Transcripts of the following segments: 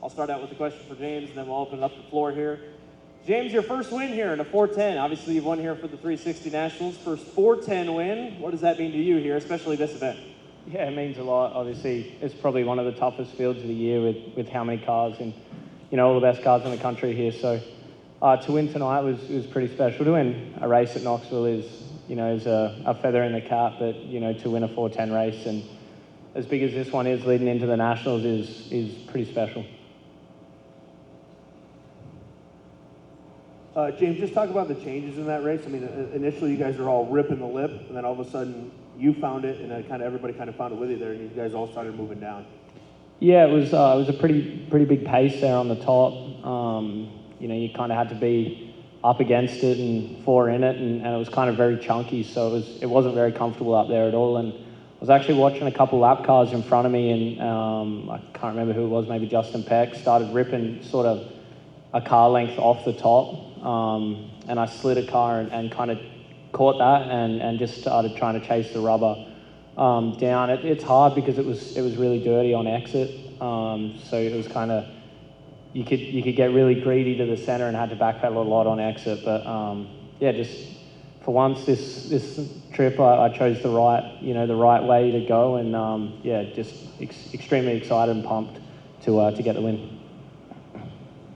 I'll start out with a question for James, and then we'll open up the floor here. James, your first win here in a 410. Obviously, you've won here for the 360 Nationals. First 410 win. What does that mean to you here, especially this event? Yeah, it means a lot. Obviously, it's probably one of the toughest fields of the year with how many cars and, all the best cars in the country here. So to win tonight was pretty special. To win a race at Knoxville is a feather in the cap, but, to win a 410 race and as big as this one is leading into the Nationals is pretty special. James, just talk about the changes in that race. I mean, initially you guys are all ripping the lip, and then all of a sudden you found it, and then everybody found it with you there, and you guys all started moving down. Yeah, it was a pretty big pace there on the top. You kind of had to be up against it and four in it, and it was kind of very chunky, so it wasn't very comfortable up there at all. And I was actually watching a couple lap cars in front of me, and I can't remember who it was, maybe Justin Peck, started ripping sort of a car length off the top. And I slid a car and kind of caught that and just started trying to chase the rubber down. It's hard because it was really dirty on exit, so it was kind of you could get really greedy to the center and had to backpedal a lot on exit. But just for once this trip I chose the right way to go, and just extremely excited and pumped to get the win.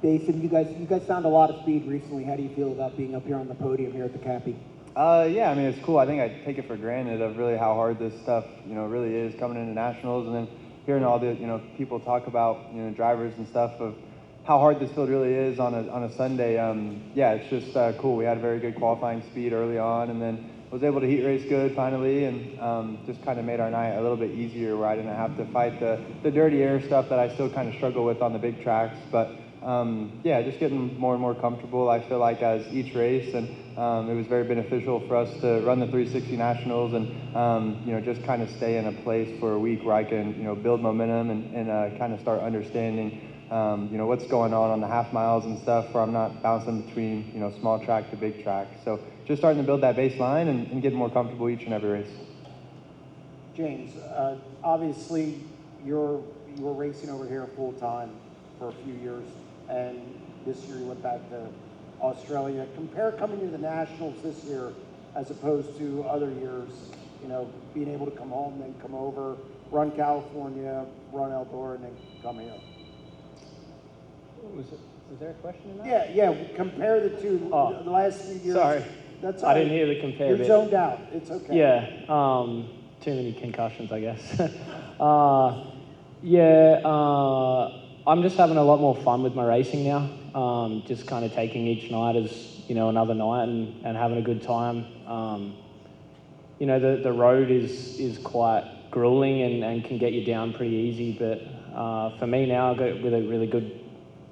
Daison, you guys found a lot of speed recently. How do you feel about being up here on the podium here at the Cappy? Yeah, I mean, it's cool. I think I take it for granted of really how hard this stuff, really is coming into nationals, and then hearing all the, people talk about, drivers and stuff of how hard this field really is on a Sunday. It's just cool. We had a very good qualifying speed early on, and then was able to heat race good finally, and just kind of made our night a little bit easier where I didn't have to fight the dirty air stuff that I still kind of struggle with on the big tracks. But just getting more and more comfortable, I feel like, as each race, and it was very beneficial for us to run the 360 Nationals and, just kind of stay in a place for a week where I can, build momentum and kind of start understanding, what's going on the half miles and stuff, where I'm not bouncing between, small track to big track. So just starting to build that baseline and getting more comfortable each and every race. James, obviously you were racing over here full time for a few years, and this year you went back to Australia. Compare coming to the Nationals this year as opposed to other years, being able to come home, then come over, run California, run Eldora, and then come here. Was there a question in that? Yeah, compare the two, the last few years. Sorry. That's I didn't hear the compare You're bit. zoned out. It's okay. Yeah, too many concussions, I guess. I'm just having a lot more fun with my racing now. Just kind of taking each night as, another night and having a good time. The road is quite grueling and can get you down pretty easy, but for me now, I got with a really good,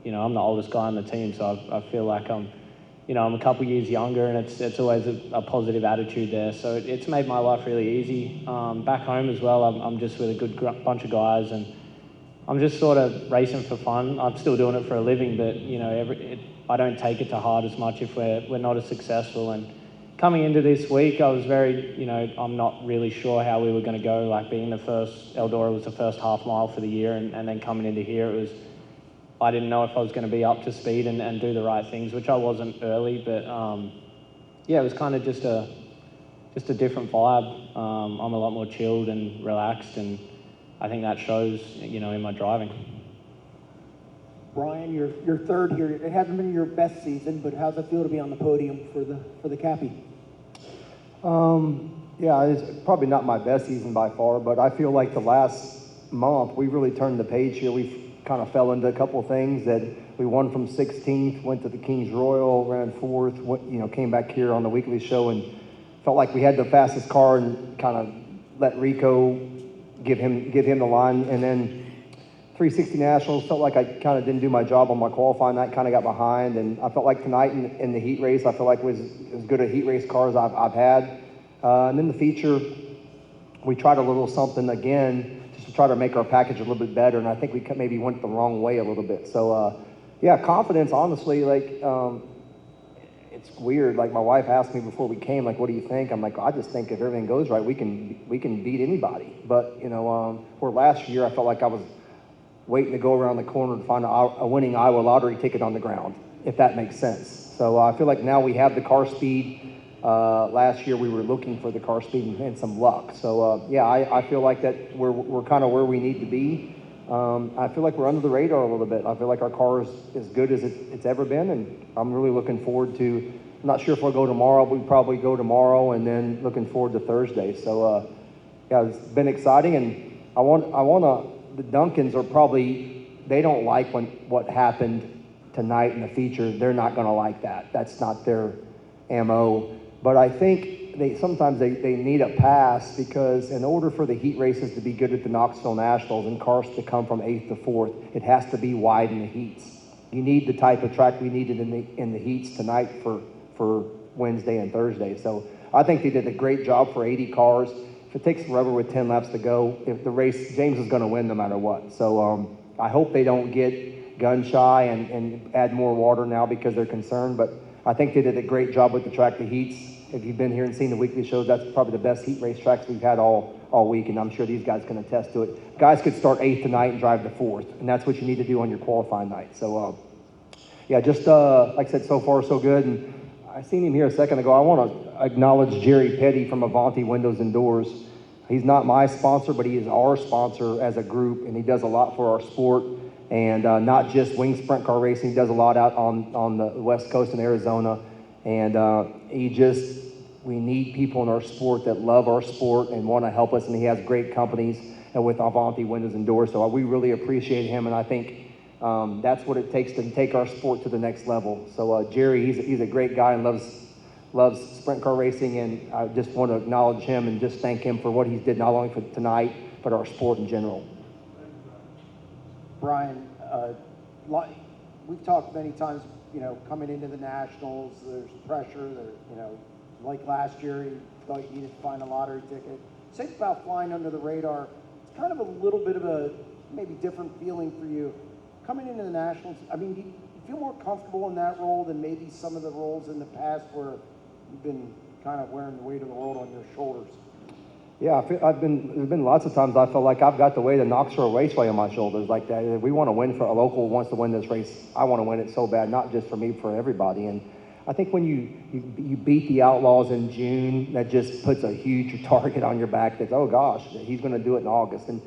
I'm the oldest guy on the team, so I feel like I'm a couple years younger, and it's always a positive attitude there. So it's made my life really easy. Back home as well, I'm just with a good bunch of guys, and I'm just sort of racing for fun. I'm still doing it for a living, but I don't take it to heart as much if we're not as successful. And coming into this week, I was very, I'm not really sure how we were going to go. Like being Eldora was the first half mile for the year, and then coming into here, I didn't know if I was going to be up to speed and do the right things, which I wasn't early. But it was kind of just a different vibe. I'm a lot more chilled and relaxed, and I think that shows, in my driving. Brian, you're third here. It hasn't been your best season, but how's it feel to be on the podium for the Cappy? It's probably not my best season by far, but I feel like the last month we really turned the page here. We kind of fell into a couple of things that we won from 16th, went to the Kings Royal, ran 4th, came back here on the weekly show and felt like we had the fastest car and kind of let Rico give him the line. And then 360 Nationals, felt like I kind of didn't do my job on my qualifying night, kind of got behind. And I felt like tonight in the heat race, I feel like it was as good a heat race car as I've had. And then the feature, we tried a little something again, just to try to make our package a little bit better. And I think we maybe went the wrong way a little bit. So, confidence, honestly, it's weird. Like my wife asked me before we came, what do you think? I'm like, I just think if everything goes right, we can beat anybody. But, where last year I felt like I was waiting to go around the corner to find a winning Iowa lottery ticket on the ground, if that makes sense. So I feel like now we have the car speed. Last year we were looking for the car speed and some luck. So yeah, I feel like that we're kind of where we need to be. I feel like we're under the radar a little bit. I feel like our car is as good as it's ever been, and I'm really looking forward to. I'm not sure if we'll go tomorrow. We probably go tomorrow, and then looking forward to Thursday. So yeah, it's been exciting, and I want the Duncans are probably, they don't like what happened tonight in the feature. They're not going to like that. That's not their MO. But I think sometimes they need a pass, because in order for the heat races to be good at the Knoxville Nationals and cars to come from 8th to 4th, it has to be wide in the heats. You need the type of track we needed in the heats tonight for Wednesday and Thursday. So I think they did a great job for 80 cars. If it takes rubber with 10 laps to go, if the race, James is going to win no matter what. So I hope they don't get gun shy and add more water now because they're concerned. But I think they did a great job with the track to heats. If you've been here and seen the weekly shows, that's probably the best heat race tracks we've had all week, and I'm sure these guys can attest to it. Guys could start 8th tonight and drive to 4th, and that's what you need to do on your qualifying night. So yeah, just like I said, so far so good. And I seen him here a second ago. I want to acknowledge Jerry Petty from Avanti Windows and Doors. He's not my sponsor, but he is our sponsor as a group, and he does a lot for our sport, and not just wing sprint car racing. He does a lot out on the West Coast in Arizona, and we need people in our sport that love our sport and want to help us, and he has great companies with Avanti Windows and Doors, so we really appreciate him, and I think that's what it takes to take our sport to the next level. So Jerry, he's a great guy and loves sprint car racing, and I just want to acknowledge him and just thank him for what he did not only for tonight, but our sport in general. Brian, we've talked many times, coming into the Nationals, there's pressure, like last year, you thought you needed to find a lottery ticket. Say about flying under the radar, it's kind of a little bit of a maybe different feeling for you. Coming into the Nationals, I mean, do you feel more comfortable in that role than maybe some of the roles in the past where you've been kind of wearing the weight of the world on your shoulders? Yeah, there's been lots of times I feel like I've got the weight of Knoxville Raceway on my shoulders like that. If we want to win, for a local wants to win this race, I want to win it so bad, not just for me, for everybody. And I think when you beat the Outlaws in June, that just puts a huge target on your back that, oh gosh, he's going to do it in August. And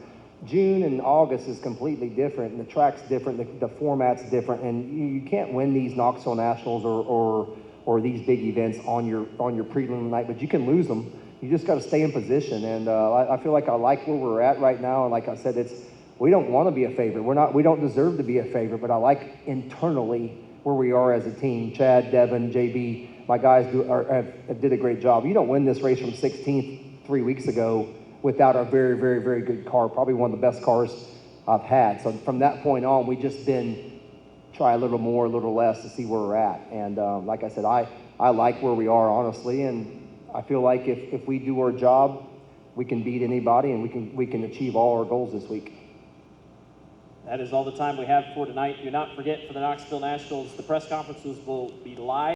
June and August is completely different, and the track's different, the format's different, and you can't win these Knoxville Nationals or these big events on your prelim night, but you can lose them. You just got to stay in position, and I feel like I like where we're at right now, and like I said, we don't want to be a favorite. We don't deserve to be a favorite, but I like internally where we are as a team. Chad, Devin, JB, my guys did a great job. You don't win this race from 16th 3 weeks ago without a very, very, very good car, probably one of the best cars I've had. So from that point on, we just been try a little more, a little less to see where we're at. And like I said, I like where we are, honestly, and I feel like if we do our job, we can beat anybody, and we can achieve all our goals this week. That is all the time we have for tonight. Do not forget, for the Knoxville Nationals, the press conferences will be live.